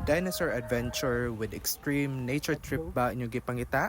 Dinosaur adventure with extreme nature trip ba inyo gipangita?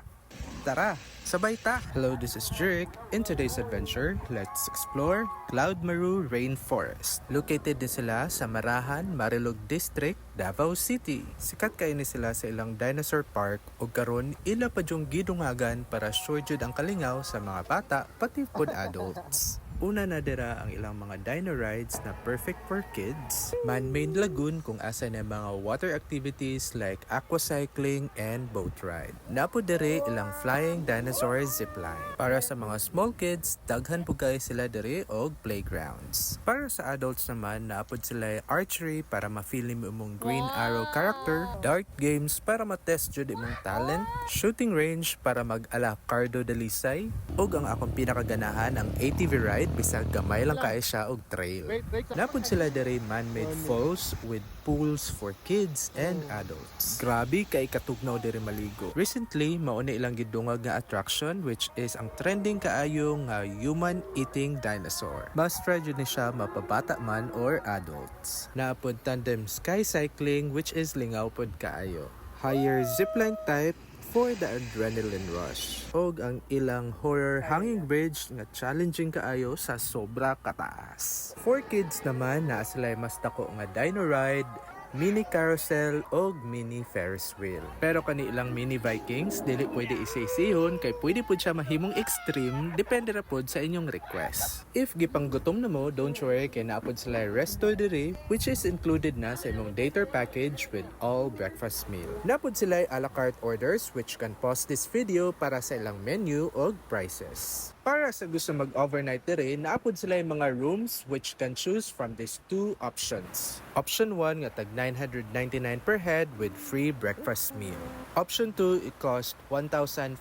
Tara, sabay ta! Hello, this is Jeric. In today's adventure, let's explore Cloud Maru Rainforest. Located din sila sa Marahan, Marilog District, Davao City. Sikat kayo ni sila sa ilang dinosaur park o karon ila pa yung gidungagan para sure jud ang kalingaw sa mga bata pati pod adults. Una na dira ang ilang mga dino rides na perfect for kids, man-made lagoon kung asa na mga water activities like aquacycling and boat ride. Napo diri ilang flying dinosaur zipline. Para sa mga small kids, daghan po guys sila diri og playgrounds. Para sa adults naman, naapod sila archery para ma-feel mo imong green arrow character, dart games para ma-test jud imong talent, shooting range para mag-ala cardo dalisay, ug ang akong pinakaganahan ang ATV ride bisag gamay lang kaya siya og trail. Napod sila diri man-made falls with pools for kids and adults. Grabe kay katugnaw diri maligo. Recently, mao na ilang gidungag nga attraction which is ang trending kaayo nga human eating dinosaur. Must try jud ni siya mapabata man or adults. Napod tandem sky cycling which is lingaw pod kaayo. Higher zipline type for the adrenaline rush. Og ang ilang horror hanging bridge nga challenging kaayo sa sobra kataas. For kids naman, naa sila mas dako nga dino ride, mini carousel og mini Ferris wheel. Pero kani ilang mini Vikings dili pwede isa-isihon kay pwede pud siya mahimong extreme depende ra pud sa inyong request. If gipanggutom na mo, don't worry kay naapod sila resto diri which is included na sa imong dater package with all breakfast meal. Naapod sila a la carte orders which can pause this video para sa ilang menu og prices. Para sa gusto mag-overnight diri, naapod sila yung mga rooms which can choose from these two options. Option 1 nga tag 999 per head with free breakfast meal. Option 2, it cost 1,500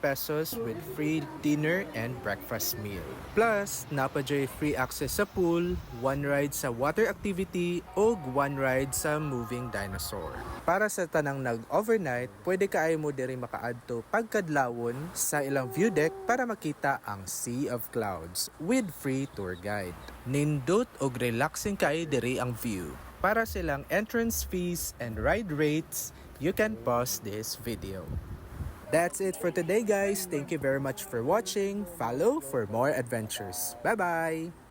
pesos with free dinner and breakfast meal. Plus, napadyoy free access sa pool, one ride sa water activity, o one ride sa moving dinosaur. Para sa tanang nag-overnight, pwede kaayo mo diri makaadto pagkadlawon sa ilang view deck para makita ang Sea of Clouds with free tour guide. Nindot og relaxing kaayo diri ang view. Para silang entrance fees and ride rates, you can pause this video. That's it for today guys. Thank you very much for watching. Follow for more adventures. Bye-bye!